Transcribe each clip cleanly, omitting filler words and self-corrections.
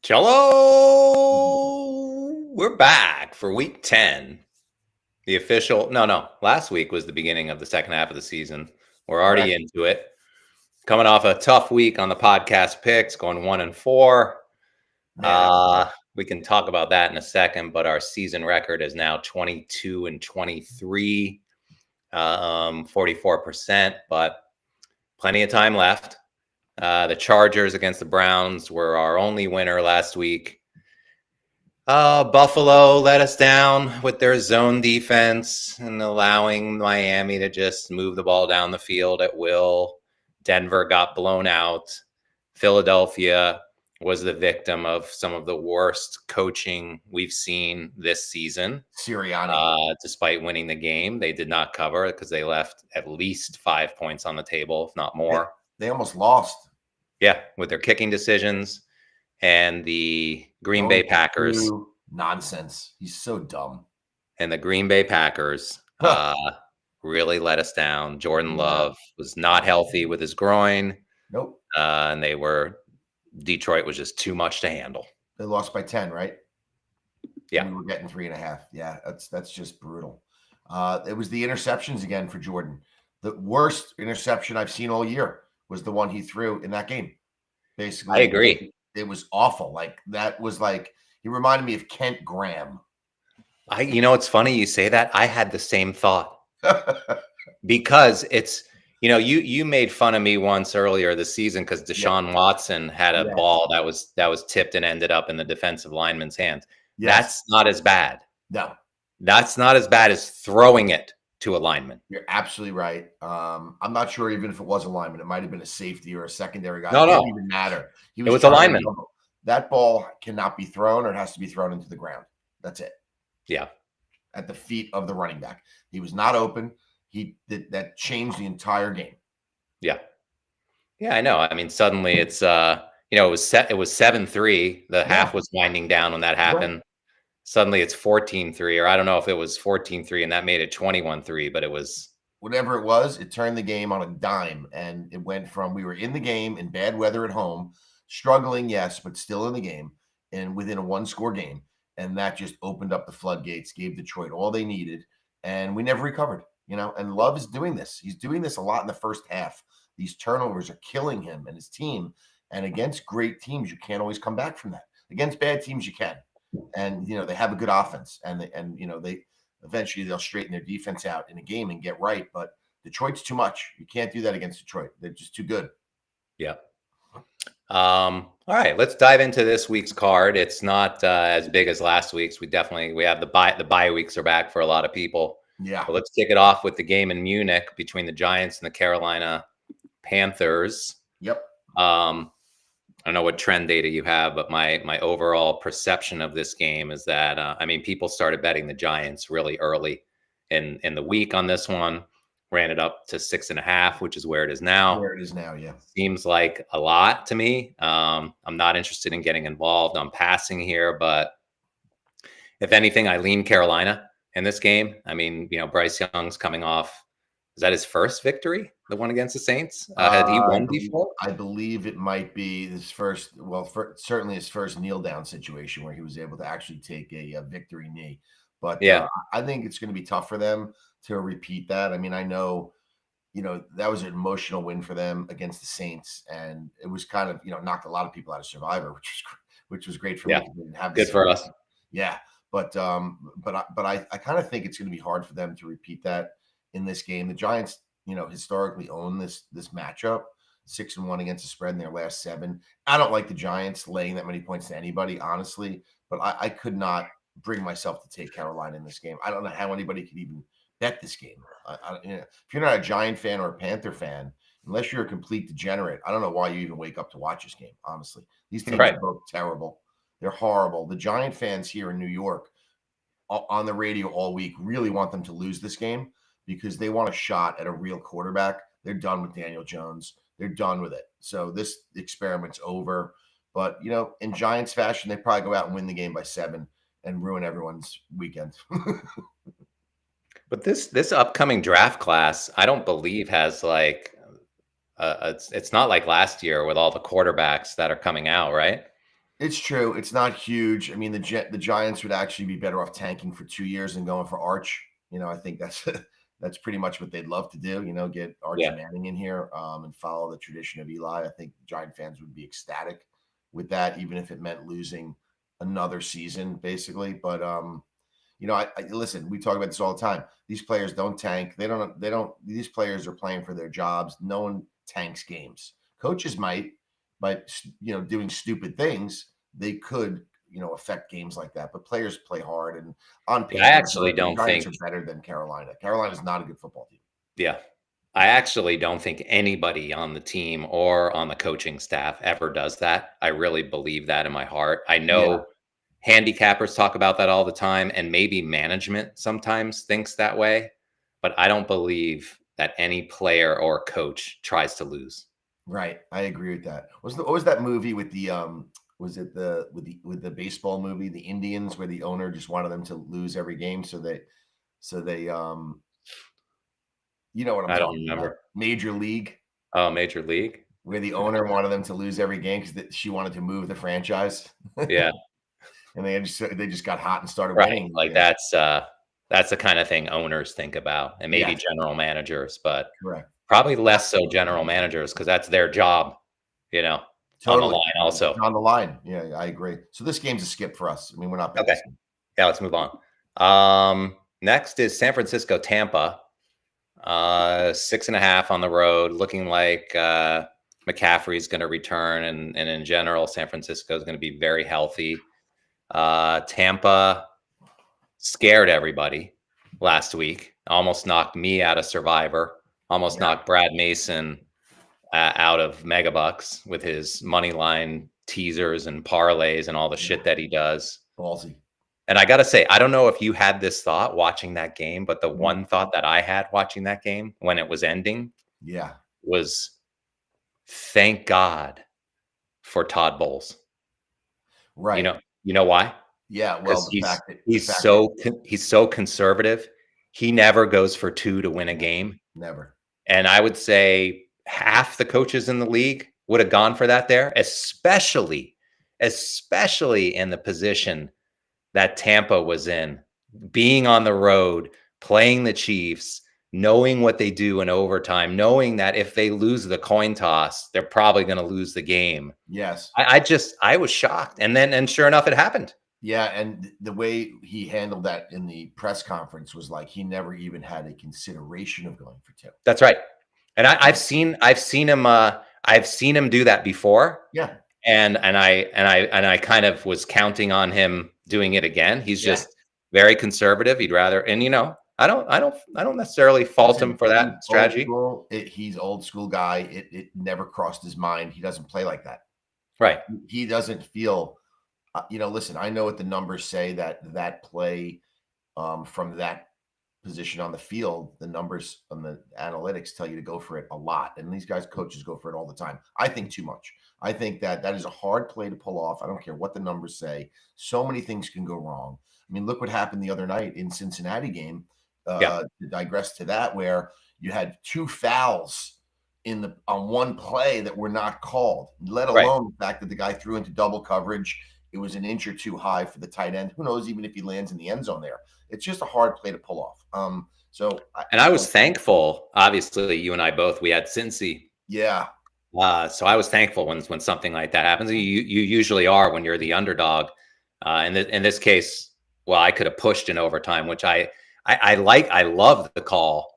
Cello, we're back for week 10. The official, no, last week was the beginning of the second half of the season. We're already into it. Coming off a tough week on the podcast picks, going 1-4. We can talk about that in a second, but our season record is now 22-23, 44%, but plenty of time left. The Chargers against the Browns were our only winner last week. Buffalo let us down with their zone defense and allowing Miami to just move the ball down the field at will. Denver got blown out. Philadelphia was the victim of some of the worst coaching we've seen this season. Sirianni. Despite winning the game, they did not cover because they left at least 5 points on the table, if not more. They almost lost. Yeah, with their kicking decisions. And the Green Bay Packers. Nonsense. He's so dumb. And the Green Bay Packers really let us down. Jordan Love was not healthy with his groin. Nope. And Detroit was just too much to handle. They lost by 10, right? Yeah. And we were getting 3.5. Yeah, that's just brutal. It was the interceptions again for Jordan. The worst interception I've seen all year was the one he threw in that game. Basically, I agree. It was awful. Like that was like he reminded me of Kent Graham. It's funny you say that. I had the same thought because it's you made fun of me once earlier this season because Deshaun Watson had a ball that was tipped and ended up in the defensive lineman's hands. Yes. That's not as bad. No, that's not as bad as throwing it to a lineman. You're absolutely right. I'm not sure even if it was a lineman. It might have been a safety or a secondary guy. No, it didn't even matter. It was a lineman. That ball cannot be thrown, or it has to be thrown into the ground. That's it. Yeah. At the feet of the running back. He was not open. That changed the entire game. Yeah. Yeah, I know. I mean, suddenly it's it was 7-3. The half was winding down when that happened. Right. Suddenly it's 14-3, or I don't know if it was 14-3 and that made it 21-3, but it was whatever it was, it turned the game on a dime. And it went from we were in the game in bad weather at home, struggling, yes, but still in the game and within a one-score game. And that just opened up the floodgates, gave Detroit all they needed, and we never recovered. And Love is doing this. He's doing this a lot in the first half. These turnovers are killing him and his team. And against great teams, you can't always come back from that. Against bad teams, you can. And they have a good offense, and they eventually they'll straighten their defense out in a game and get right. But Detroit's too much. You can't do that against Detroit. They're just too good. Yeah. All right, let's dive into this week's card. It's not as big as last week's. We have the bye weeks are back for a lot of people. Yeah. But let's kick it off with the game in Munich between the Giants and the Carolina Panthers. Yep. I don't know what trend data you have, but my overall perception of this game is that, people started betting the Giants really early in the week on this one, ran it up to 6.5, which is where it is now. Where it is now, yeah. Seems like a lot to me. I'm not interested in getting involved on passing here, but if anything, I lean Carolina in this game. Bryce Young's coming off. Is that his first victory? The one against the Saints? Had he won before? I believe it might be his first. Well, certainly his first kneel down situation where he was able to actually take a victory knee. But I think it's going to be tough for them to repeat that. I mean, I know, that was an emotional win for them against the Saints, and it was kind of knocked a lot of people out of Survivor, which was great for me. They didn't have good for us. Yeah, but I kind of think it's going to be hard for them to repeat that in this game. The Giants, historically own this matchup, 6-1 against the spread in their last 7. I don't like the Giants laying that many points to anybody, honestly, but I could not bring myself to take Carolina in this game. I don't know how anybody could even bet this game. If you're not a Giant fan or a Panther fan, unless you're a complete degenerate, I don't know why you even wake up to watch this game, honestly. These teams are both terrible. They're horrible. The Giant fans here in New York on the radio all week really want them to lose this game, because they want a shot at a real quarterback. They're done with Daniel Jones. They're done with it. So this experiment's over. But, in Giants fashion, they probably go out and win the game by 7 and ruin everyone's weekend. But this upcoming draft class, I don't believe has it's not like last year with all the quarterbacks that are coming out, right? It's true. It's not huge. I mean, the Giants would actually be better off tanking for 2 years and going for Arch. I think that's that's pretty much what they'd love to do. Get Archie Yeah. Manning in here and follow the tradition of Eli. I think Giant fans would be ecstatic with that, even if it meant losing another season, basically. But I listen. We talk about this all the time. These players don't tank. They don't. They don't. These players are playing for their jobs. No one tanks games. Coaches might, but doing stupid things, they could affect games like that. But players play hard, and on paper, I actually the don't Giants think. are better than Carolina. Carolina's not a good football team. Yeah. I actually don't think anybody on the team or on the coaching staff ever does that. I really believe that in my heart. I Yeah, know handicappers talk about that all the time, and maybe management sometimes thinks that way, but I don't believe that any player or coach tries to lose. right. I agree with that. What was that movie with the Was it with the baseball movie, the Indians, where the owner just wanted them to lose every game so they you know what I'm I don't talking about? remember. Major League, Oh, Major League? where the owner wanted them to lose every game because she wanted to move the franchise, Yeah, and they just got hot and started right. winning Like again. that's the kind of thing owners think about, and maybe Yes, general managers, but correct. probably less so general managers because that's their job, you know, on the Totally. line also. On the line. Yeah, I agree. So this game's a skip for us. I mean, we're not betting Okay. this game. Yeah, let's move on. Next is San Francisco, Tampa. 6.5 on the road, looking like McCaffrey's going to return, and in general, San Francisco is going to be very healthy. Tampa scared everybody last week, almost knocked me out of Survivor, almost Yeah, knocked Brad Mason out of Megabucks with his money line teasers and parlays and all the shit that he does. ballsy. And I got to say, I don't know if you had this thought watching that game, but the Mhm. one thought that I had watching that game when it was ending Yeah, was thank God for Todd Bowles. You right. know, you know why? Yeah, well, Because he's so conservative. He never goes for two to win a game. never. And I would say half the coaches in the league would have gone for that there, especially in the position that Tampa was in, being on the road, playing the Chiefs, knowing what they do in overtime, knowing that if they lose the coin toss, they're probably going to lose the game. Yes. I was shocked. And sure enough, it happened. Yeah, and the way he handled that in the press conference was like he never even had a consideration of going for two. That's right. And I've seen him do that before. Yeah, And I kind of was counting on him doing it again. He's yeah. just very conservative. He'd rather, and I don't necessarily fault him for He's that strategy. old school. He's old school guy. It never crossed his mind. He doesn't play like that. Right. He doesn't feel. Listen, I know what the numbers say that play from that position on the field, the numbers on the analytics tell you to go for it a lot. And these coaches go for it all the time. I think too much. I think that is a hard play to pull off. I don't care what the numbers say. So many things can go wrong. I mean, look what happened the other night in Cincinnati game. Yeah. To digress to that, where you had two fouls on one play that were not called, let Right. alone the fact that the guy threw into double coverage. It was an inch or two high for the tight end. Who knows, even if he lands in the end zone there. It's just a hard play to pull off. And I was thankful. Obviously, you and I both, we had Cincy. Yeah. So I was thankful when something like that happens. You usually are when you're the underdog. In this case, well, I could have pushed in overtime, which I like. I love the call.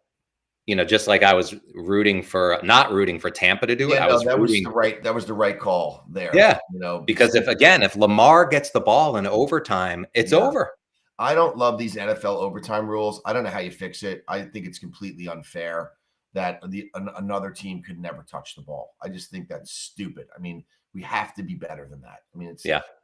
Just like I was not rooting for Tampa to do it. I was rooting. That was the right call there. Yeah. Because if Lamar gets the ball in overtime, it's over. I don't love these NFL overtime rules. I don't know how you fix it. I think it's completely unfair that another team could never touch the ball. I just think that's stupid. I mean, we have to be better than that. I mean,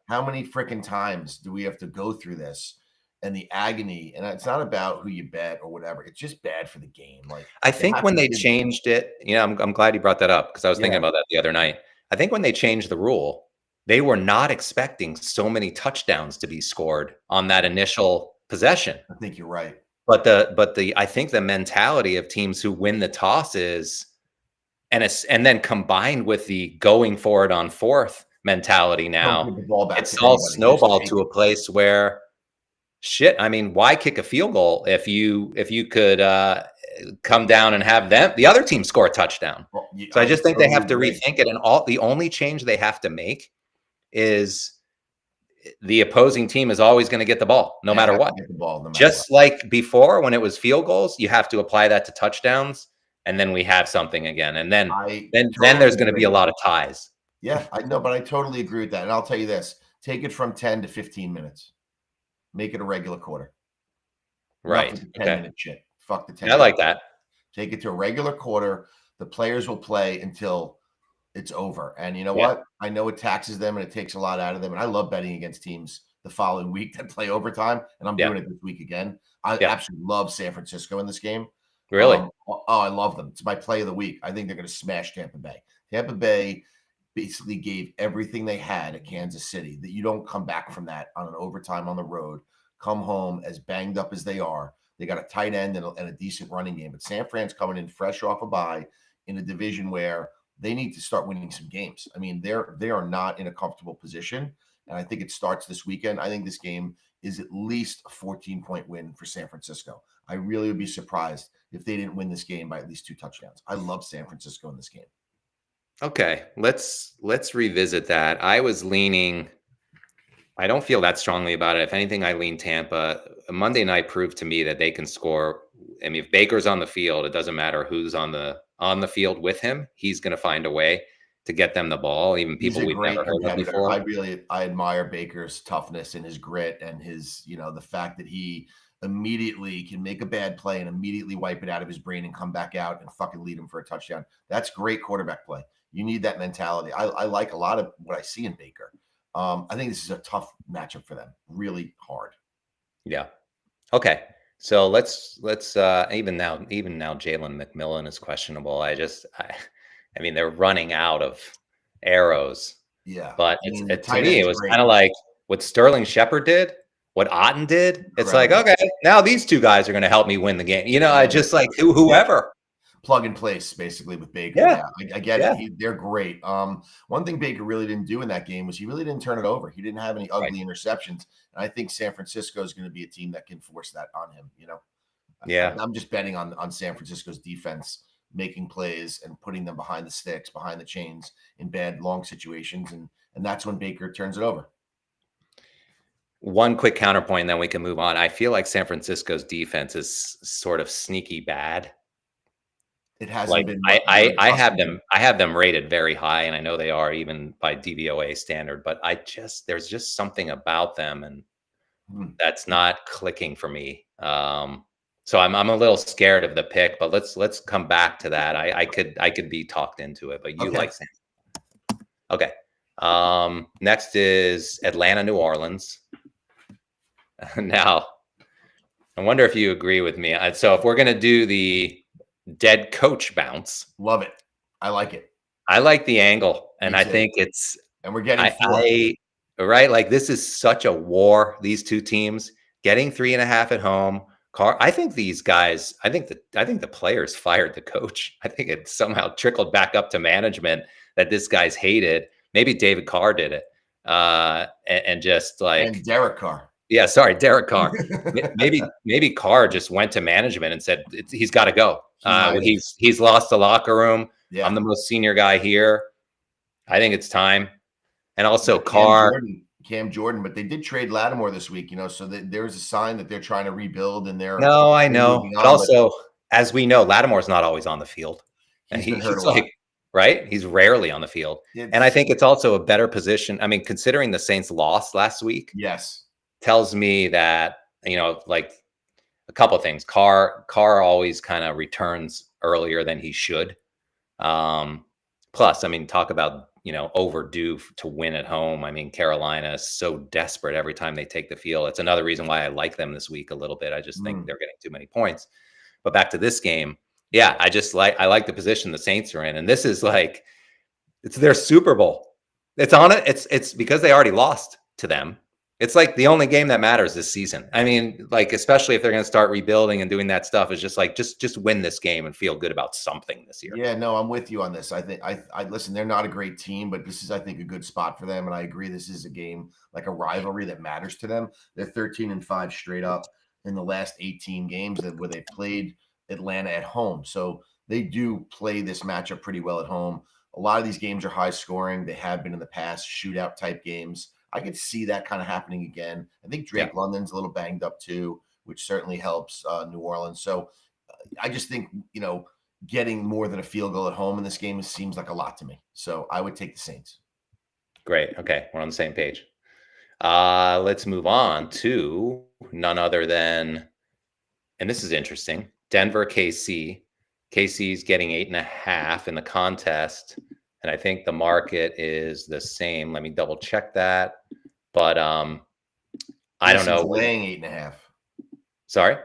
how many freaking times do we have to go through this and the agony? And it's not about who you bet or whatever. It's just bad for the game. Like, I think when they changed it, I'm glad you brought that up because I was thinking about that the other night. I think when they changed the rule, they were not expecting so many touchdowns to be scored on that initial possession. I think you're right. But I think the mentality of teams who win the toss is, and then combined with the going for it on fourth, mentality Don't now. give the ball back It's to all anybody. Just snowballed take to it. a place where shit. I mean, why kick a field goal if you could come down and have the other team score a touchdown? Well, So I just think they totally have to agree. rethink it, and the only change they have to make is the opposing team is always going to get the ball no They matter have what. to get the ball no matter Just like before when it was field goals, you have to apply that to touchdowns, and then we have something again, and then what. I then there's totally going to be a agree. lot of ties. Yeah, I know, but I totally agree with that. And I'll tell you this: take it from 10 to 15 minutes. Make it a regular quarter. Enough Right. with the 10 Okay. minute shit. Fuck the 10 I like minute. that. Take it to a regular quarter. The players will play until it's over. And you know Yeah. what? I know it taxes them and it takes a lot out of them. And I love betting against teams the following week that play overtime. And I'm Yeah. doing it this week again. I Yeah. absolutely love San Francisco in this game. Really? I love them. It's my play of the week. I think they're going to smash Tampa Bay. Tampa Bay basically gave everything they had at Kansas City, that you don't come back from that on an overtime on the road, come home as banged up as they are. They got a tight end and a decent running game. But San Fran's coming in fresh off a bye in a division where they need to start winning some games. I mean, they are not in a comfortable position. And I think it starts this weekend. I think this game is at least a 14-point win for San Francisco. I really would be surprised if they didn't win this game by at least 2 touchdowns. I love San Francisco in this game. Okay, let's revisit that. I was leaning. I don't feel that strongly about it. If anything, I lean Tampa. Monday night proved to me that they can score. I mean, if Baker's on the field, it doesn't matter who's on the field with him. He's going to find a way to get them the ball. Even He's people a we've great never heard of competitor. before. I admire Baker's toughness and his grit and his, the fact that he immediately can make a bad play and immediately wipe it out of his brain and come back out and fucking lead him for a touchdown. That's great quarterback play. You need that mentality. I like a lot of what I see in Baker. I think this is a tough matchup for them. Really hard. Yeah. Okay. So let's even now Jalen McMillan is questionable. I mean, they're running out of arrows. Yeah. But I mean, to me, it was great. kind of like what Sterling Shepard did, what Otten did. It's like, Incredible. okay, now these two guys are going to help me win the game. I just like whoever. Plug and place basically with Baker. Yeah. I get it. They're great. One thing Baker really didn't do in that game was he really didn't turn it over. He didn't have any ugly interceptions. And I think San Francisco is going to be a team that can force that on him. Yeah. I'm just betting on San Francisco's defense making plays and putting them behind the sticks, behind the chains in bad long situations. And that's when Baker turns it over. One quick counterpoint, and then we can move on. I feel like San Francisco's defense is sort of sneaky bad. It hasn't been. I have them rated very high, and I know they are even by DVOA standard. But there's just something about them, and that's not clicking for me. So I'm a little scared of the pick. But let's come back to that. I could be talked into it, but you like San. Okay. Next is Atlanta, New Orleans. Now, I wonder if you agree with me. So if we're gonna do the dead coach bounce. Love it. I like it. I like the angle, and I think it's. And we're getting right. Like this is such a war. These two teams getting 3.5 at home. I think these guys. I think the players fired the coach. I think it somehow trickled back up to management that this guy's hated. Maybe David Carr did it, and just like and Derek Carr. Yeah, sorry, Derek Carr. maybe Carr just went to management and said he's got to go. He's lost the locker room. Yeah. I'm the most senior guy here. I think it's time. And also Cam Jordan, but they did trade Lattimore this week, so there's a sign that they're trying to rebuild and they're. No, I know. But also, as we know, Lattimore's not always on the field. And he's like, right? He's rarely on the field. And I think it's also a better position. I mean, considering the Saints lost last week. Yes. Tells me that, like a couple of things. Carr always kind of returns earlier than he should. Plus, I mean, talk about, overdue to win at home. I mean, Carolina is so desperate every time they take the field. It's another reason why I like them this week a little bit. I just think they're getting too many points. But back to this game. Yeah, I like the position the Saints are in. And this is like, it's their Super Bowl. It's on it. It's because they already lost to them. It's like the only game that matters this season. I mean, like, especially if they're going to start rebuilding and doing that stuff, is just like, just win this game and feel good about something this year. Yeah, no, I'm with you on this. I think I listen, they're not a great team, but this is, I think, a good spot for them. And I agree, this is a game like a rivalry that matters to them. They're 13-5 straight up in the last 18 games where they played Atlanta at home. So they do play this matchup pretty well at home. A lot of these games are high scoring. They have been in the past, shootout type games. I could see that kind of happening again. I think Yeah. Drake London's a little banged up too, which certainly helps New Orleans. So I just think, getting more than a field goal at home in this game seems like a lot to me. So I would take the Saints. Great. Okay. We're on the same page. Let's move on to none other than, and this is interesting, Denver KC. KC's getting 8.5 in the contest. And I think the market is the same. Let me double check that. But I don't know. Laying 8.5. Sorry?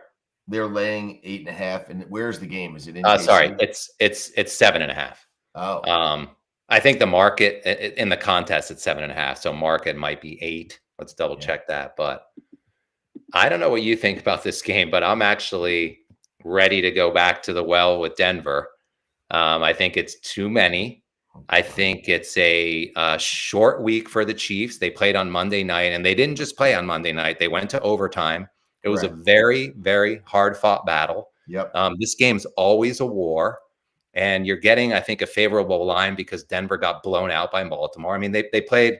They're laying 8.5. And where's the game? Is it in sorry, it's 7.5. Oh. I think the market in the contest it's 7.5. So market might be 8. Let's double check that. But I don't know what you think about this game, but I'm actually ready to go back to the well with Denver. I think it's too many. I think it's a short week for the Chiefs. They played on Monday night, and they didn't just play on Monday night. They went to overtime. It was a very, very hard-fought battle. Yep. This game's always a war, and you're getting, I think, a favorable line because Denver got blown out by Baltimore. I mean, they played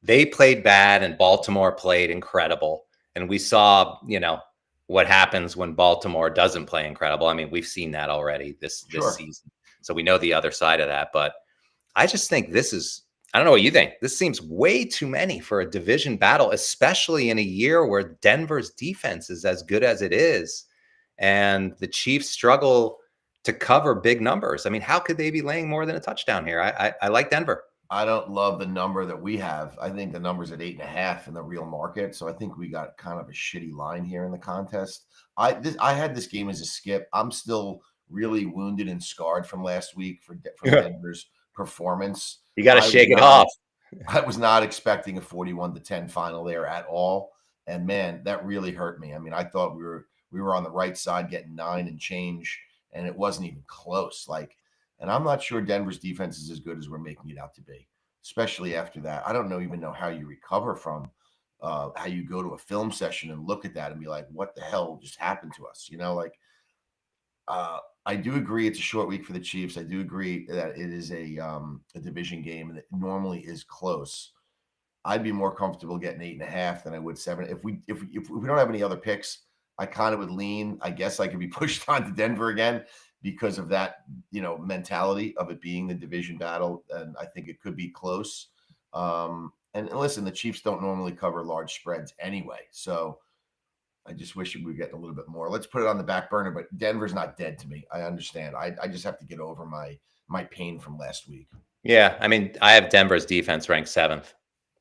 bad, and Baltimore played incredible. And we saw, what happens when Baltimore doesn't play incredible. I mean, we've seen that already this season. So we know the other side of that. But I just think this is, I don't know what you think. This seems way too many for a division battle, especially in a year where Denver's defense is as good as it is. And the Chiefs struggle to cover big numbers. I mean, how could they be laying more than a touchdown here? I like Denver. I don't love the number that we have. I think the number's at 8.5 in the real market. So I think we got kind of a shitty line here in the contest. I had this game as a skip. I'm still really wounded and scarred from last week from Denver's performance. You got to shake it off. I was not expecting a 41-10 final there at all. And man, that really hurt me. I mean, I thought we were on the right side getting 9 and change, and it wasn't even close. And I'm not sure Denver's defense is as good as we're making it out to be, especially after that. I don't even know how you recover from how you go to a film session and look at that and be like, what the hell just happened to us? I do agree it's a short week for the Chiefs. I do agree that it is a division game and it normally is close. I'd be more comfortable getting 8.5 than I would 7. If we don't have any other picks, I kind of would lean. I guess I could be pushed on to Denver again because of that, mentality of it being the division battle, and I think it could be close. And listen, the Chiefs don't normally cover large spreads anyway, so I just wish we were getting a little bit more. Let's put it on the back burner, but Denver's not dead to me. I understand. I just have to get over my pain from last week. Yeah, I mean, I have Denver's defense ranked 7th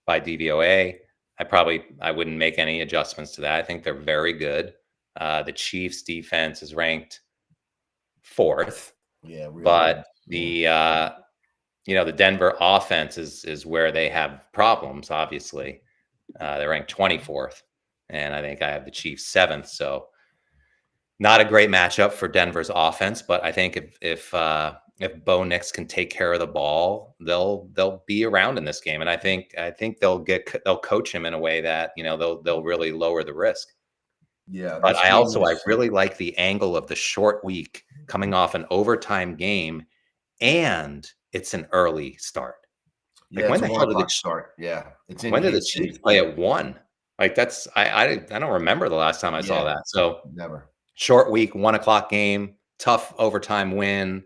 by DVOA. I wouldn't make any adjustments to that. I think they're very good. The Chiefs defense is ranked 4th. Yeah, really but the Denver offense is where they have problems. Obviously, they're ranked 24th, and I think I have the Chiefs 7th. So not a great matchup for Denver's offense, but I think if Bo Nix can take care of the ball, they'll be around in this game, and I think they'll coach him in a way that they'll really lower the risk. Yeah, but I really like the angle of the short week coming off an overtime game, and it's an early start. Yeah, when the hell did it start? Yeah, when did the Chiefs play at 1? That's I don't remember the last time I saw that. So never. Short week, 1:00 game, tough overtime win.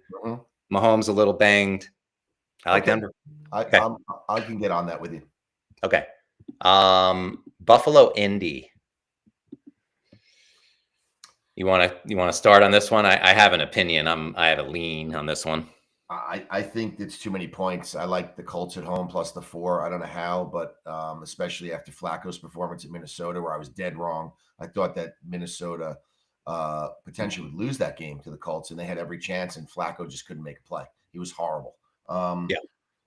Mahomes a little banged. I like Denver. I can get on that with you. Okay. Buffalo, Indy. You want to start on this one? I have an opinion. I have a lean on this one. I think it's too many points. I like the Colts at home plus the 4. I don't know how, but especially after Flacco's performance at Minnesota, where I was dead wrong. I thought that Minnesota potentially would lose that game to the Colts, and they had every chance, and Flacco just couldn't make a play. He was horrible.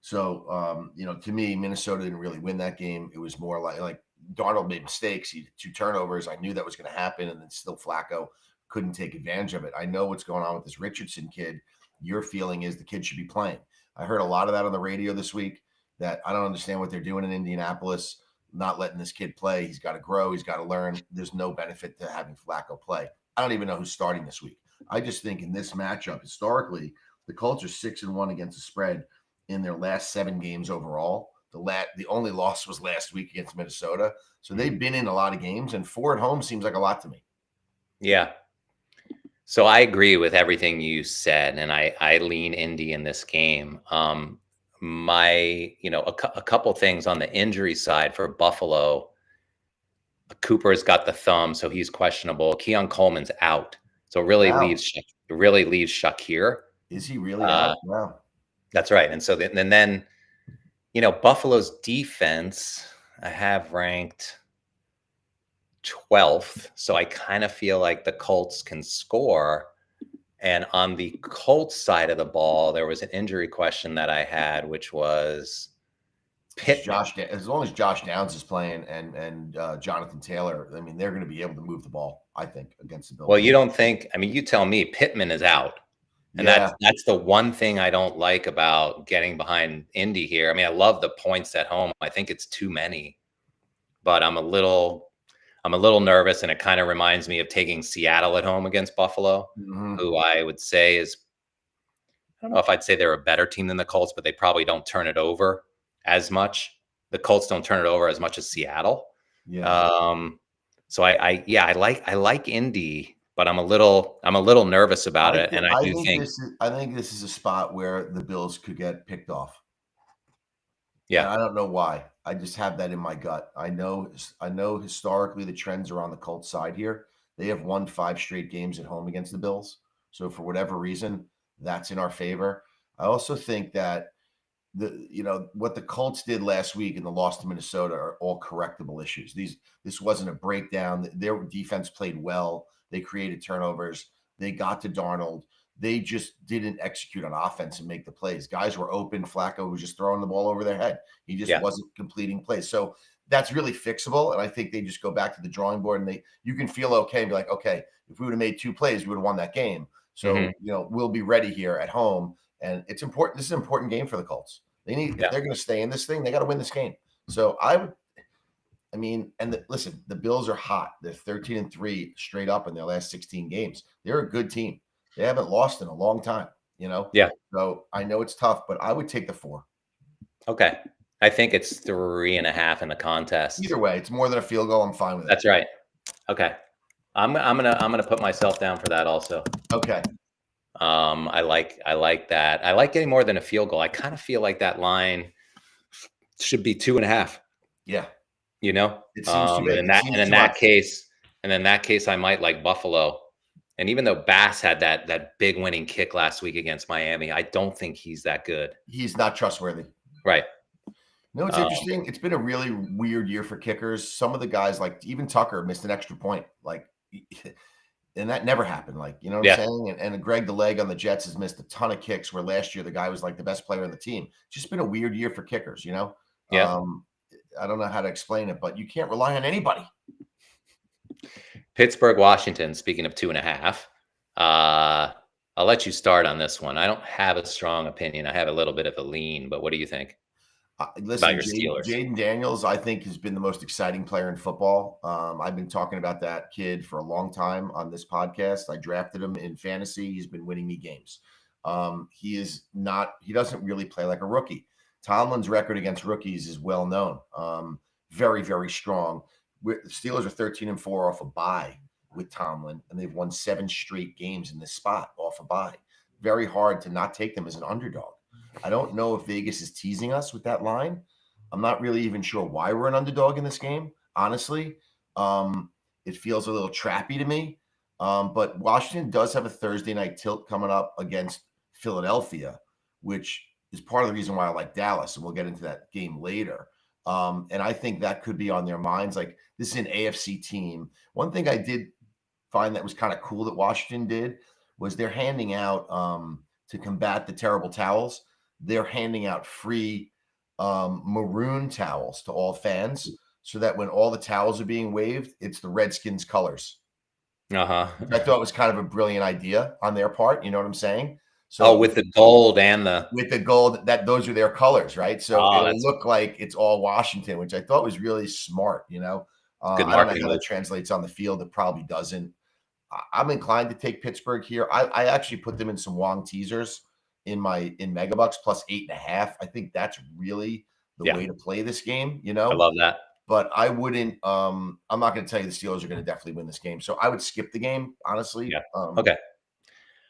So, to me, Minnesota didn't really win that game. It was more like Darnold made mistakes. He had 2 turnovers. I knew that was going to happen, and then still Flacco couldn't take advantage of it. I know what's going on with this Richardson kid. Your feeling is the kid should be playing. I heard a lot of that on the radio this week. That I don't understand what they're doing in Indianapolis, not letting this kid play. He's got to grow. He's got to learn. There's no benefit to having Flacco play. I don't even know who's starting this week. I just think in this matchup, historically, the Colts are 6-1 against the spread in their last 7 games overall. The only loss was last week against Minnesota. So they've been in a lot of games, and 4 at home seems like a lot to me. Yeah. So I agree with everything you said, and I lean Indy in this game. A couple things on the injury side for Buffalo. Cooper's got the thumb, so he's questionable. Keon Coleman's out, so it really leaves Shakir. Is he really out? Wow. That's right. And so then Buffalo's defense I have ranked 12th. So I kind of feel like the Colts can score. And on the Colts side of the ball, there was an injury question that I had, which was Pittman. As long as Josh Downs is playing and Jonathan Taylor, I mean, they're going to be able to move the ball, I think, against the Bills. Well, you don't think? I mean, you tell me. Pittman is out. And that's the one thing I don't like about getting behind Indy here. I mean, I love the points at home. I think it's too many, but I'm a little nervous, and it kind of reminds me of taking Seattle at home against Buffalo, who I would say is, I don't know if I'd say they're a better team than the Colts, but they probably don't turn it over as much. The Colts don't turn it over as much as Seattle. Yeah. So I like Indy, but I'm a little nervous about it, and I think this is a spot where the Bills could get picked off. Yeah, and I don't know why. I just have that in my gut. I know historically the trends are on the Colts side here. They have won 5 straight games at home against the Bills, so for whatever reason, that's in our favor. I also think that what the Colts did last week in the loss to Minnesota are all correctable issues. This wasn't a breakdown. Their defense played well. They created turnovers. They got to Darnold. They just didn't execute on offense and make the plays. Guys were open. Flacco was just throwing the ball over their head. He just wasn't completing plays. So that's really fixable. And I think they just go back to the drawing board, and you can feel okay and be like, okay, if we would have made 2 plays, we would have won that game. So, we'll be ready here at home. And it's important. This is an important game for the Colts. If they're going to stay in this thing, they got to win this game. So listen, the Bills are hot. They're 13-3 straight up in their last 16 games. They're a good team. They haven't lost in a long time, Yeah. So I know it's tough, but I would take the 4. Okay. I think it's 3.5 in the contest. Either way, it's more than a field goal. I'm fine with it. That's right. Okay. I'm gonna put myself down for that also. Okay. I like that. I like getting more than a field goal. I kind of feel like that line should be 2.5. Yeah. It seems too big. And in that case, I might like Buffalo. And even though Bass had that big winning kick last week against Miami, I don't think he's that good. He's not trustworthy. Right. No, it's interesting. It's been a really weird year for kickers. Some of the guys, like even Tucker, missed an extra point. And that never happened. What I'm saying? And Greg the Leg on the Jets has missed a ton of kicks, where last year the guy was like the best player on the team. It's just been a weird year for kickers, Yeah. I don't know how to explain it, but you can't rely on anybody. Pittsburgh, Washington, speaking of 2.5. I'll let you start on this one. I don't have a strong opinion. I have a little bit of a lean, but what do you think? Listen, about your Steelers? Jaden Daniels, I think, has been the most exciting player in football. I've been talking about that kid for a long time on this podcast. I drafted him in fantasy. He's been winning me games. He doesn't really play like a rookie. Tomlin's record against rookies is well known. Very, very strong. The Steelers are 13-4 off a bye with Tomlin, and they've won 7 straight games in this spot off a bye. Very hard to not take them as an underdog. I don't know if Vegas is teasing us with that line. I'm not really even sure why we're an underdog in this game, honestly. It feels a little trappy to me. But Washington does have a Thursday night tilt coming up against Philadelphia, which is part of the reason why I like Dallas, and we'll get into that game later. And I think that could be on their minds. This is an AFC team. One thing I did find that was kind of cool that Washington did was they're handing out, to combat the terrible towels, they're handing out free maroon towels to all fans, so that when all the towels are being waved, it's the Redskins colors. Uh-huh. I thought was kind of a brilliant idea on their part. You know what I'm saying? Oh, So with the gold and the with the gold, that those are their colors, right? So oh, it'll that's look like it's all Washington, which I thought was really smart. good I don't know marketing how move. that translates on the field. It probably doesn't. I'm inclined to take Pittsburgh here. I actually put them in some Wong teasers in Megabucks plus 8.5. I think that's really the Yeah, way to play this game. I love that. But I wouldn't. I'm not going to tell you the Steelers are going to definitely win this game, so I would skip the game honestly. Yeah. Okay.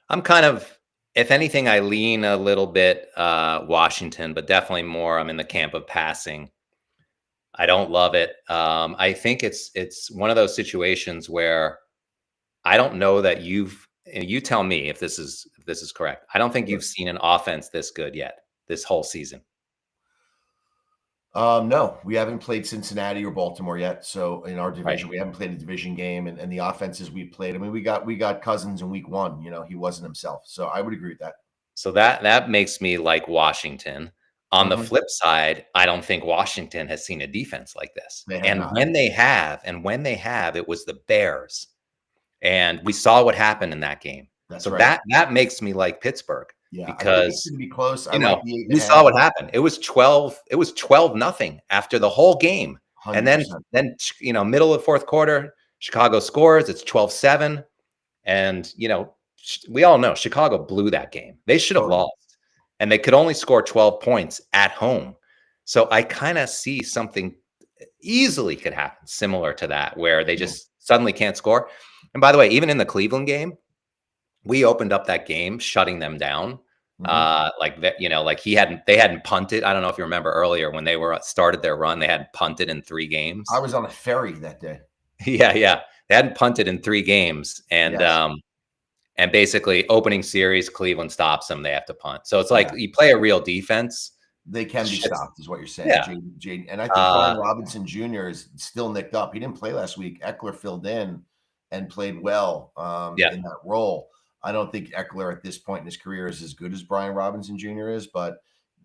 I'm kind of, if anything, I lean a little bit Washington, but definitely more I'm in the camp of passing. I don't love it. I think it's one of those situations where I don't know that you tell me if this is correct. I don't think you've seen an offense this good yet this whole season. No, we haven't played Cincinnati or Baltimore yet. So in our Right. division, we haven't played a division game, and the offenses we played. I mean, we got Cousins in week 1. He wasn't himself. So I would agree with that. So that makes me like Washington. On the Mhm. flip side, I don't think Washington has seen a defense like this. They have And not. when they have, it was the Bears. And we saw what happened in that game. That's So right. that makes me like Pittsburgh Yeah, I think it's because going to be close. I like the we saw 8.5. what happened. It was 12 nothing after the whole game. And 100%. then middle of fourth quarter, Chicago scores, it's 12-7. And we all know Chicago blew that game. They should have Totally. lost. And they could only score 12 points at home. So I kind of see something easily could happen similar to that, where they just suddenly can't score. And by the way, even in the Cleveland game, we opened up that game, shutting them down. Like that, like they hadn't punted. I don't know if you remember earlier when they started their run, they hadn't punted in 3 games. I was on a ferry that day. Yeah. They hadn't punted in 3 games. And Yes. and basically opening series, Cleveland stops them. They have to punt. So it's like you play a real defense. They can be stopped, is what you're saying. Yeah. Jaden. And I think Brian Robinson Jr. is still nicked up. He didn't play last week. Eckler filled in and played well in that role. I don't think Eckler at this point in his career is as good as Brian Robinson Jr. is, but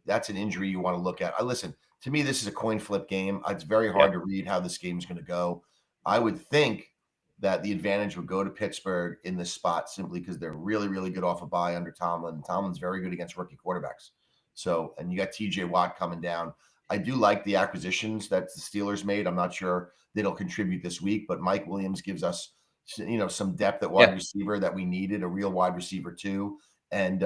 that's an injury you want to look at. Listen, to me, this is a coin flip game. It's very hard to read how this game is going to go. I would think that the advantage would go to Pittsburgh in this spot simply because they're really, really good off a bye under Tomlin. And Tomlin's very good against rookie quarterbacks. So, and you got TJ Watt coming down. I do like the acquisitions that the Steelers made. I'm not sure that it'll contribute this week, but Mike Williams gives us, some depth at wide receiver that we needed, a real wide receiver too. And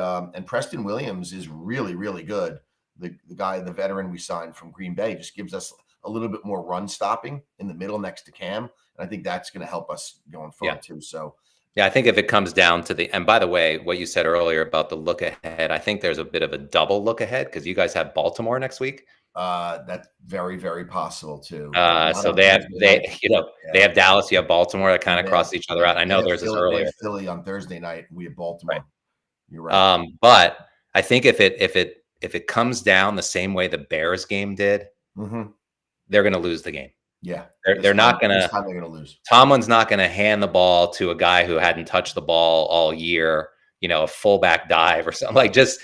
Preston Williams is really, really good. The guy, the veteran we signed from Green Bay, just gives us a little bit more run stopping in the middle next to Cam. And I think that's going to help us going forward too. So, I think if it comes down to and by the way, what you said earlier about the look ahead, I think there's a bit of a double look ahead because you guys have Baltimore next week. That's very, very possible too. So they have Dallas, you have Baltimore that kind of cross each other out. I know there's this earlier. Philly on Thursday night. We have Baltimore. Right. You're right. But I think if it comes down the same way the Bears game did, they're going to lose the game. Yeah, they're not going to. They're going to lose. Tomlin's not going to hand the ball to a guy who hadn't touched the ball all year. A fullback dive or something, like just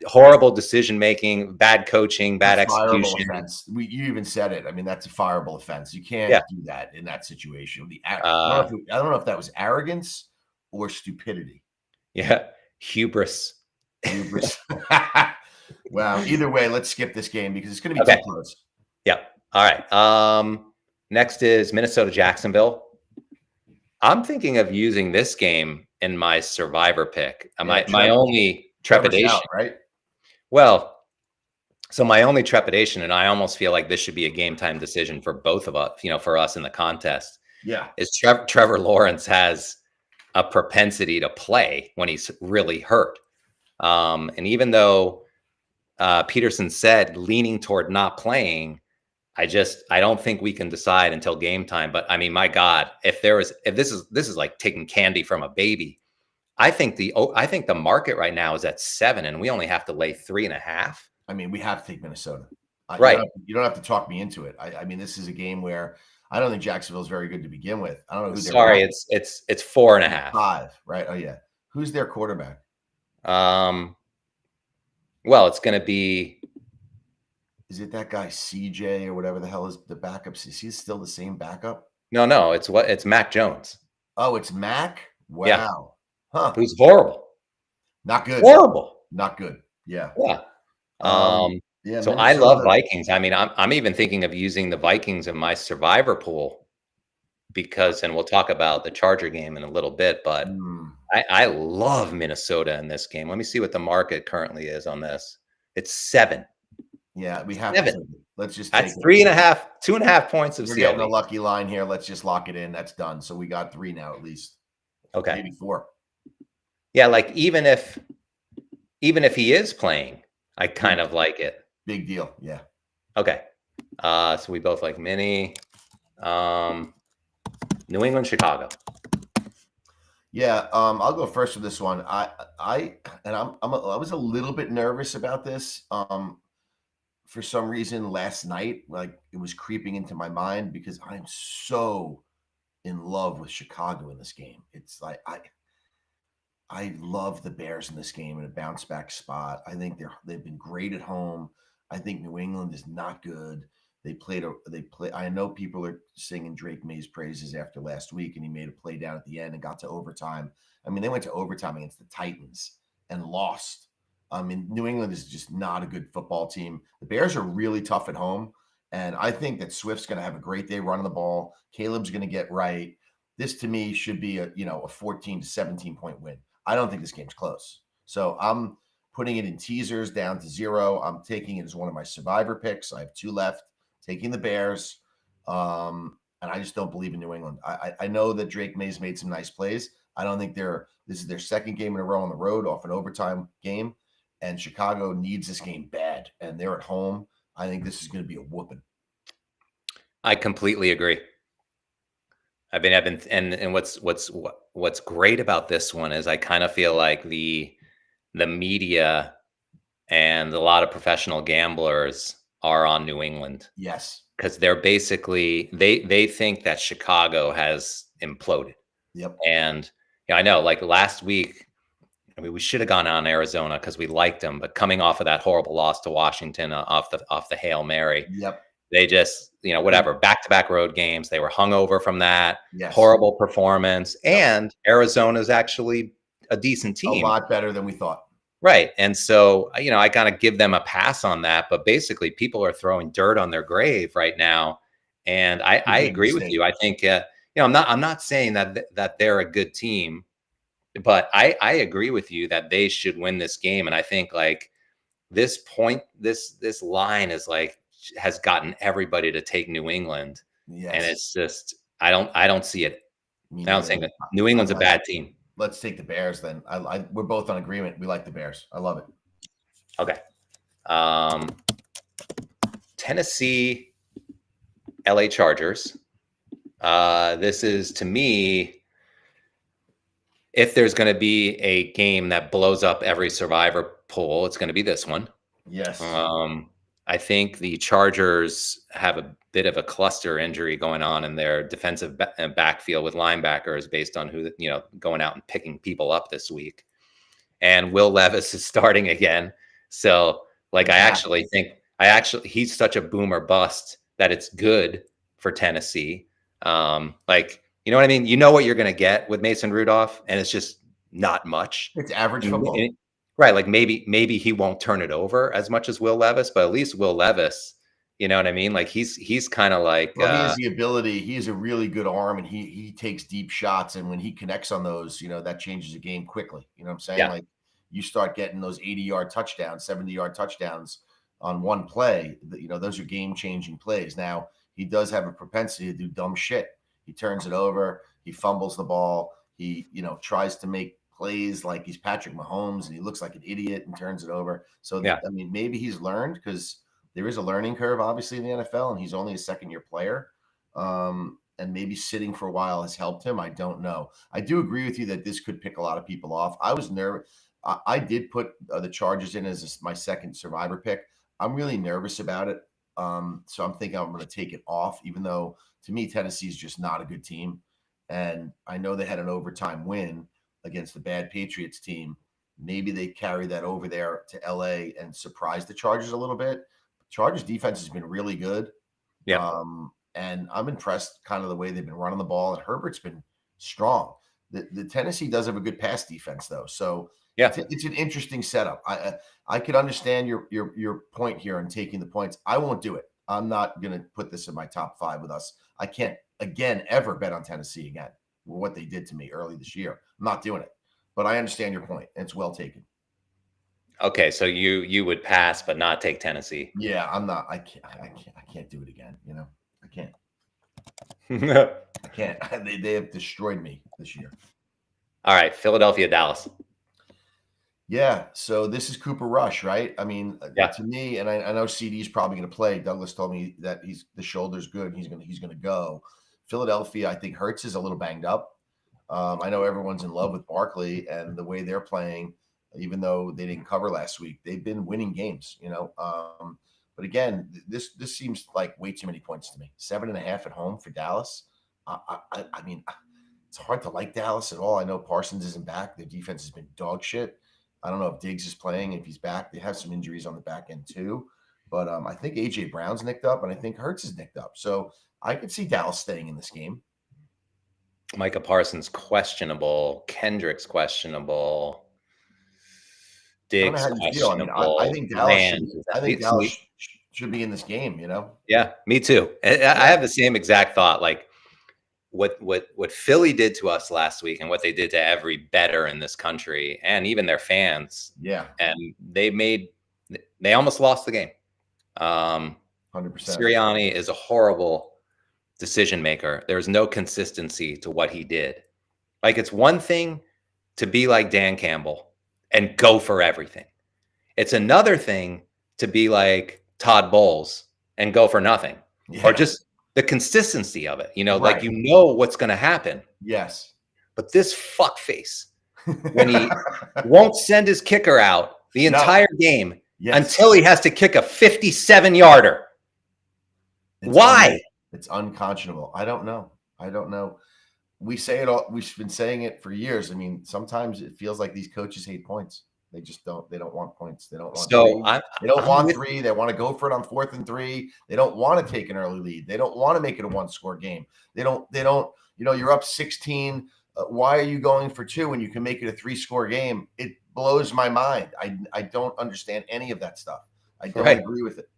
horrible decision making, bad coaching, bad execution. You even said it. I mean, that's a fireable offense. You can't do that in that situation. I don't know if that was arrogance or stupidity. Yeah, hubris. Wow. Either way, let's skip this game because it's going to be too close. Yeah. All right. Next is Minnesota Jacksonville. I'm thinking of using this game in my survivor pick. My only trepidation, out, right? Well, so my only trepidation, and I almost feel like this should be a game time decision for both of us, for us in the contest. Yeah. Is Trevor Lawrence has a propensity to play when he's really hurt. And even though Peterson said leaning toward not playing, I don't think we can decide until game time. But I mean, my God, if this is like taking candy from a baby, I think the market right now is at 7, and we only have to lay 3.5. I mean, we have to take Minnesota. Right. You don't have to talk me into it. I mean, this is a game where I don't think Jacksonville's very good to begin with. I don't know who they're. Sorry, it's 4.5. 5, right? Oh yeah. Who's their quarterback? Well, it's going to be Is it that guy CJ or whatever the hell is the backup? Is he still the same backup? no. It's Mac Jones. Oh, it's Mac. Yeah, Wow. Huh. who's horrible, Not good. horrible. Not good. Yeah. Yeah. Um, yeah, So I love Minnesota. Vikings. I mean, I'm even thinking of using the Vikings in my survivor pool because, and we'll talk about the Charger game in a little bit, but Hmm. I love Minnesota in this game. Let me see what the market currently is on this. It's 7. Yeah, we have to 7. take it. Let's just take That's it. 3.5, 2.5 points of We're getting a CLV. lucky line here. Let's just lock it in. That's done. So we got 3 now at least. Okay. Maybe 4. Yeah, like even if he is playing, I kind of like it. Big deal. Yeah. Okay. So we both like mini. New England, Chicago. Yeah, I'll go first for this one. I was a little bit nervous about this. For some reason last night, like it was creeping into my mind because I'm so in love with Chicago in this game. It's like I love the Bears in this game in a bounce back spot. I think they've been great at home. I think New England is not good. I know people are singing Drake May's praises after last week, and he made a play down at the end and got to overtime. I mean, they went to overtime against the Titans and lost. I mean, New England is just not a good football team. The Bears are really tough at home, and I think that Swift's going to have a great day running the ball. Caleb's going to get right. This to me should be a 14 to 17 point win. I don't think this game's close. So I'm putting it in teasers down to 0. I'm taking it as one of my survivor picks. I have 2 left, taking the Bears. And I just don't believe in New England. I know that Drake May's made some nice plays. I don't think this is their second game in a row on the road off an overtime game. And Chicago needs this game bad. And they're at home. I think this is going to be a whooping. I completely agree. And what's great about this one is I kind of feel like the media and a lot of professional gamblers are on New England Yes. because they're basically they think that Chicago has imploded. Yep. And I know, like last week, I mean, we should have gone on Arizona because we liked them, but coming off of that horrible loss to Washington off the Hail Mary, Yep. they just, whatever, back-to-back road games. They were hungover from that Yes. horrible performance. And Arizona's actually a decent A team. lot better than we thought. Right. And so, I kind of give them a pass on that. But basically, people are throwing dirt on their grave right now. And I agree with you. I think, I'm not saying that they're a good team, but I agree with you that they should win this game. And I think like this line is like, has gotten everybody to take New England. Yes. And it's just, I don't see it. I don't think that New England's a bad team. Let's take the Bears then. We're both on agreement. We like the Bears. I love it. Okay. Tennessee, LA Chargers. This is, to me, if there's going to be a game that blows up every survivor pool, it's going to be this one. Yes. I think the Chargers have a bit of a cluster injury going on in their defensive backfield with linebackers based on who, going out and picking people up this week. And Will Levis is starting again. So like, I actually he's such a boomer bust that it's good for Tennessee. Like, you know what I mean? You know what you're going to get with Mason Rudolph, and it's just not much. It's average football. Right. Like maybe he won't turn it over as much as Will Levis, but at least Will Levis, you know what I mean? Like he's kind of like, well, he has the ability. He has a really good arm, and he takes deep shots. And when he connects on those, that changes the game quickly. You know what I'm saying? Yeah. Like you start getting those 80-yard touchdowns, 70-yard touchdowns on one play. Those are game-changing plays. Now he does have a propensity to do dumb shit. He turns it over. He fumbles the ball. He, tries to make plays like he's Patrick Mahomes, and he looks like an idiot and turns it over. So, yeah. I mean, maybe he's learned because there is a learning curve, obviously, in the NFL, and he's only a second-year player. And maybe sitting for a while has helped him. I don't know. I do agree with you that this could pick a lot of people off. I was nervous. I did put the Chargers in as my second survivor pick. I'm really nervous about it. So I'm thinking I'm going to take it off, even though to me, Tennessee is just not a good team. And I know they had an overtime win against the bad Patriots team. Maybe they carry that over there to LA and surprise the Chargers a little bit. Chargers defense has been really good. Yeah. And I'm impressed kind of the way they've been running the ball, and Herbert's been strong. The Tennessee does have a good pass defense though. So Yeah. it's an interesting setup. I could understand your point here on taking the points. I won't do it. I'm not going to put this in my top 5 with us. I can't again ever bet on Tennessee again. What they did to me early this year. I'm not doing it. But I understand your point. It's well taken. Okay, so you would pass but not take Tennessee. Yeah, I'm not. I can't do it again. You know, I can't. All I can't. They have destroyed me this year. right, Philadelphia, Dallas. Yeah. So this is Cooper Rush, right? I mean, Yeah. to me, and I know CD's probably going to play. Douglas told me that the shoulder's good. He's gonna go. Philadelphia, I think Hurts is a little banged up. I know everyone's in love with Barkley and the way they're playing, even though they didn't cover last week. They've been winning games, you know. But again, this seems like way too many points to me. 7.5 at home for Dallas. I mean, it's hard to like Dallas at all. I know Parsons isn't back. Their defense has been dog shit. I don't know if Diggs is playing. If he's back, they have some injuries on the back end too. But I think AJ Brown's nicked up, and I think Hurts is nicked up. So I could see Dallas staying in this game. Micah Parsons questionable. Kendrick's questionable. Diggs I don't know how you feel. I mean, questionable. I think Dallas should be in this game, you know? Yeah, me too. I have the same exact thought. Like what Philly did to us last week and what they did to every bettor in this country and even their fans. Yeah. And they almost lost the game. 100%. Sirianni is a horrible decision maker. There's no consistency to what he did. Like, it's one thing to be like Dan Campbell and go for everything. It's another thing to be like Todd Bowles and go for nothing. Yeah. Or just the consistency of it, you know, Right. like, you know what's going to happen. Yes. But this fuckface, when he won't send his kicker out the entire game until he has to kick a 57-yarder. Why? It's unconscionable. I don't know. We say it all. We've been saying it for years. I mean, sometimes it feels like these coaches hate points. They just don't. They don't want points. They don't want. They don't want 3. They want to go for it on 4th and 3. They don't want to take an early lead. They don't want to make it a 1-score game. They don't. You know, you're up 16. Why are you going for 2 when you can make it a 3-score game? It blows my mind. I don't understand any of that stuff. I don't agree with it.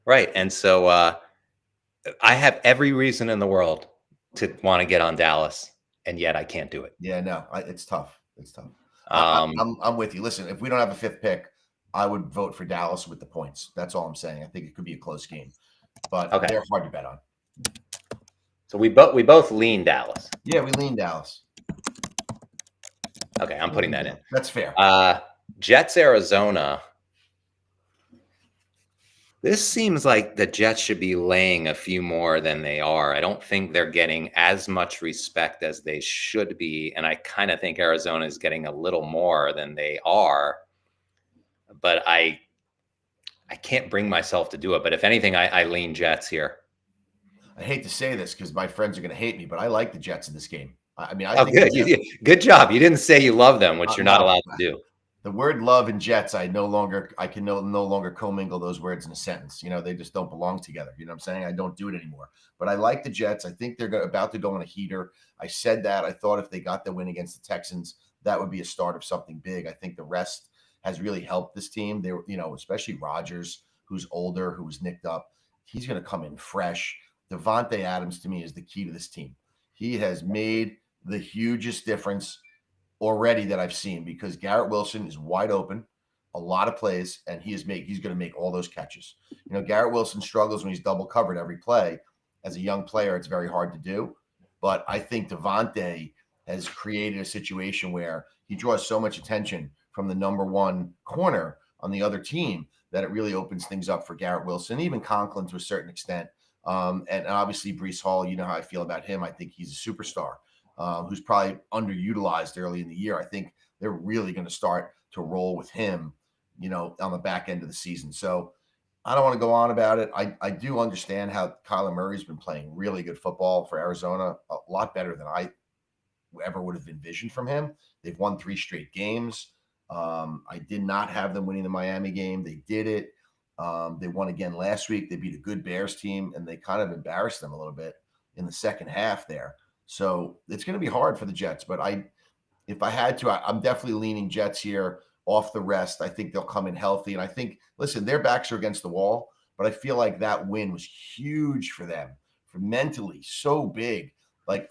Right. And so I have every reason in the world to want to get on Dallas, and yet I can't do it. Yeah, no, it's tough. It's tough. I'm with you. Listen, if we don't have a 5th pick, I would vote for Dallas with the points. That's all I'm saying. I think it could be a close game, but they're hard to bet on. So we both lean Dallas. Yeah, we lean Dallas. Okay, I'm putting that in. That's fair. Jets, Arizona. This seems like the Jets should be laying a few more than they are. I don't think they're getting as much respect as they should be. And I kind of think Arizona is getting a little more than they are. But I can't bring myself to do it. But if anything, I lean Jets here. I hate to say this because my friends are going to hate me, but I like the Jets in this game. I mean, I think good. Good job. You didn't say you love them, which you're not allowed to do. The word love and Jets, I can no longer commingle those words in a sentence. You know, they just don't belong together. You know what I'm saying? I don't do it anymore. But I like the Jets. I think they're about to go on a heater. I said that. I thought if they got the win against the Texans, that would be a start of something big. I think the rest has really helped this team. They were, you know, especially Rodgers, who's older, who was nicked up. He's going to come in fresh. Devontae Adams, to me, is the key to this team. He has made the hugest difference already that I've seen, because Garrett Wilson is wide open, a lot of plays, and he's going to make all those catches. You know, Garrett Wilson struggles when he's double covered every play. As a young player, it's very hard to do. But I think Devontae has created a situation where he draws so much attention from the number 1 corner on the other team that it really opens things up for Garrett Wilson, even Conklin to a certain extent. And obviously Breece Hall, you know how I feel about him. I think he's a superstar. Who's probably underutilized early in the year. I think they're really going to start to roll with him, you know, on the back end of the season. So I don't want to go on about it. I do understand how Kyler Murray's been playing really good football for Arizona, a lot better than I ever would have envisioned from him. They've won 3 straight games. I did not have them winning the Miami game. They did it. They won again last week. They beat a good Bears team, and they kind of embarrassed them a little bit in the second half there. So it's going to be hard for the Jets. But if I had to, I'm definitely leaning Jets here off the rest. I think they'll come in healthy. And I think, listen, their backs are against the wall, but I feel like that win was huge for them, for mentally, so big, like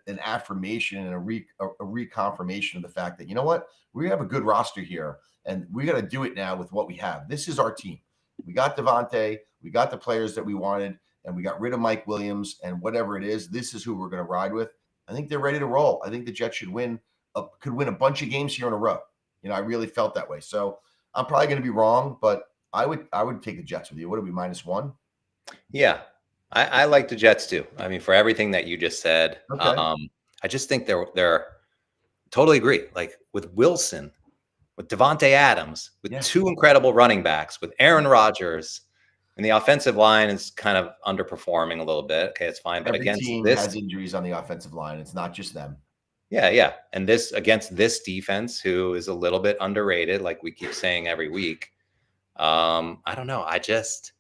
an affirmation and a reconfirmation of the fact that, you know what, we have a good roster here, and we got to do it now with what we have. This is our team. We got Davante, we got the players that we wanted, and we got rid of Mike Williams, and whatever it is, this is who we're going to ride with. I think they're ready to roll. I think the Jets could win a bunch of games here in a row. I really felt that way. So I'm probably going to be wrong, but I would take the Jets with you. What are we, -1? Yeah, I like the Jets too. I mean, for everything that you just said, Okay. I just think they're totally agree. Like with Wilson, with Devontae Adams, with 2 incredible running backs, with Aaron Rodgers, and the offensive line is kind of underperforming a little bit. Okay, it's fine, but Every against team this, has injuries on the offensive line. It's not just them. yeah, and this against this defense, who is a little bit underrated, like we keep saying every week. I don't know. I just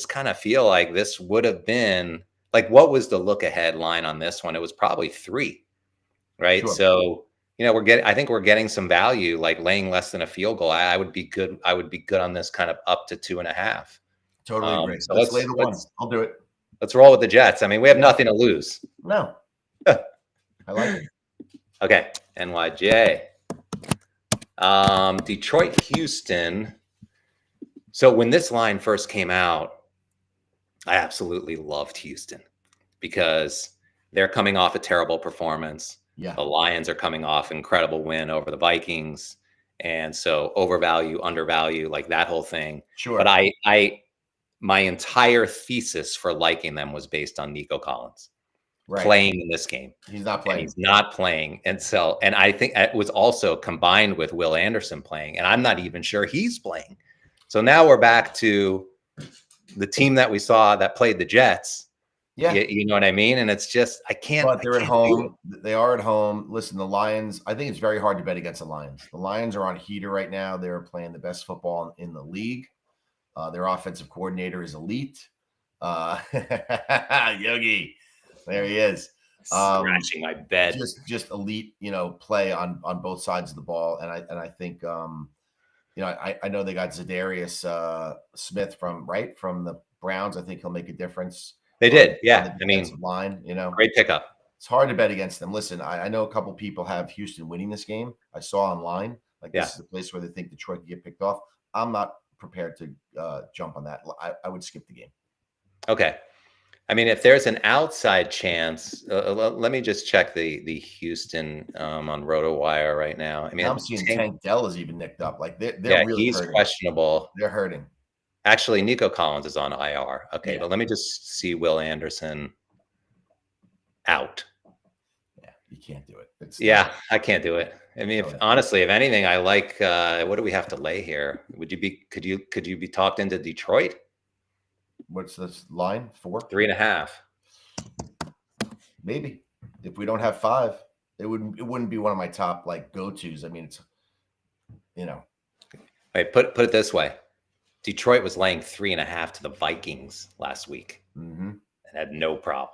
kind of feel like this would have been like, what was the look ahead line on this one? It was probably 3, right? Sure. So, I think we're getting some value, like laying less than a field goal. I would be good. I would be good on this kind of up to 2.5. Totally agree. So Let's lay the one. I'll do it. Let's roll with the Jets. I mean, we have nothing to lose. No. I like it. Okay. NYJ. Detroit, Houston. So when this line first came out, I absolutely loved Houston because they're coming off a terrible performance. Yeah. The Lions are coming off an incredible win over the Vikings. And so overvalue, undervalue, like that whole thing. Sure. But my entire thesis for liking them was based on Nico Collins playing in this game. He's not playing. He's not playing. And I think it was also combined with Will Anderson playing, and I'm not even sure he's playing. So now we're back to the team that we saw that played the Jets. Yeah. You know what I mean? And it's just, I can't. But they're at home. They are at home. Listen, the Lions, I think it's very hard to bet against the Lions. The Lions are on heater right now. They're playing the best football in the league. Their offensive coordinator is elite. Yogi, there he is. Scratching my bed. Just elite, play on both sides of the ball. And I think, I know they got Zadarius Smith from the Browns. I think he'll make a difference. They did, yeah. I mean, line, great pickup. It's hard to bet against them. Listen, I know a couple people have Houston winning this game. I saw online, this is a place where they think Detroit can get picked off. I'm not prepared to jump on that. I would skip the game. Okay. I mean, if there's an outside chance, let me just check the Houston on RotoWire right now. I mean, I'm seeing Tank Dell is even nicked up. Like they're really he's hurting. Questionable. They're hurting. Actually, Nico Collins is on IR. Okay, but let me just see Will Anderson out. Yeah, you can't do it. I can't do it. I mean, honestly, if anything, I like. What do we have to lay here? Could you be talked into Detroit? What's this line? 4? 3.5. Maybe if we don't have 5, it wouldn't be one of my top go-tos. I mean, it's Wait, put it this way. Detroit was laying 3.5 to the Vikings last week and had no problem.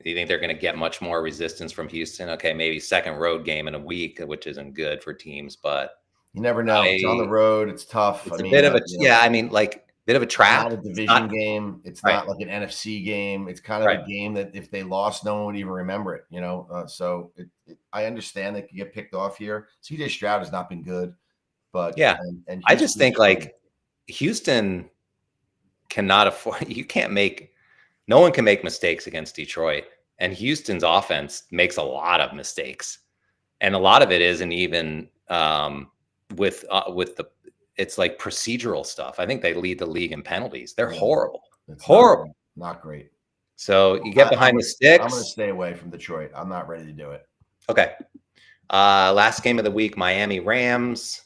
Do you think they're going to get much more resistance from Houston? Okay, maybe second road game in a week, which isn't good for teams, but you never know. It's on the road. It's tough. It's bit of a bit of a trap. It's not a division game. It's not like an NFC game. It's kind of a game that if they lost, no one would even remember it. So I understand they could get picked off here. CJ Stroud has not been good, but and I just think Houston cannot afford. No one can make mistakes against Detroit, and Houston's offense makes a lot of mistakes, and a lot of it isn't even with the. It's like procedural stuff. I think they lead the league in penalties. They're horrible. It's horrible. Not great. So you get behind the sticks. I'm going to stay away from Detroit. I'm not ready to do it. Okay. Last game of the week, Miami Rams.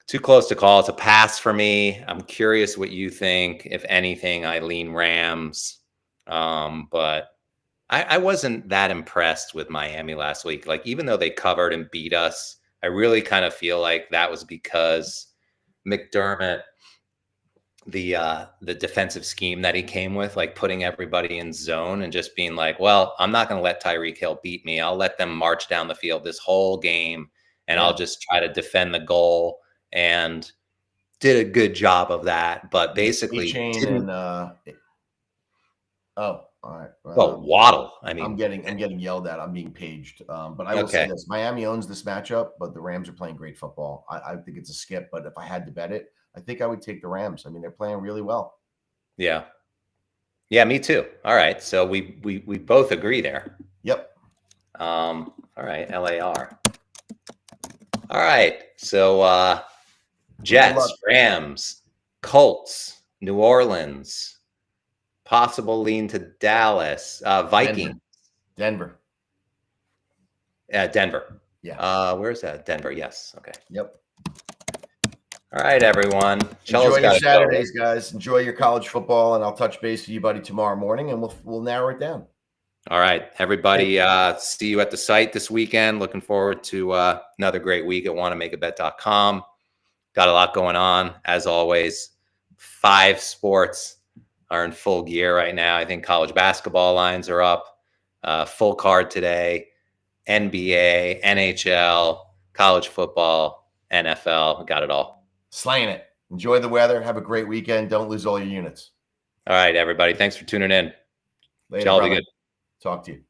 Too close to call. It's a pass for me. I'm curious what you think. If anything, I lean Rams. But I wasn't that impressed with Miami last week. Like, even though they covered and beat us, I really kind of feel like that was because McDermott, the defensive scheme that he came with, like putting everybody in zone and just being like, well, I'm not going to let Tyreek Hill beat me. I'll let them march down the field this whole game, and I'll just try to defend the goal. And did a good job of that, but basically didn't. Oh, all right. Well, Waddle. I mean, I'm getting yelled at. I'm being paged. But I will say this: Miami owns this matchup, but the Rams are playing great football. I think it's a skip, but if I had to bet it, I think I would take the Rams. I mean, they're playing really well. Yeah. Yeah, me too. All right. So we both agree there. Yep. All right, LAR. All right. So Jets, Rams, Colts, New Orleans. Possible lean to Dallas, Vikings, Denver. Denver. Yeah. Where's that? Denver. Yes. Okay. Yep. All right, everyone. Enjoy your Saturdays, guys. Enjoy your college football, and I'll touch base with you, buddy, tomorrow morning, and we'll narrow it down. All right, everybody. See you at the site this weekend. Looking forward to another great week at wantomakeabet.com. Got a lot going on, as always. 5 sports are in full gear right now. I think college basketball lines are up. Full card today. NBA, NHL, college football, NFL. Got it all. Slaying it. Enjoy the weather. Have a great weekend. Don't lose all your units. All right, everybody. Thanks for tuning in. Later, Y'all be good. Talk to you.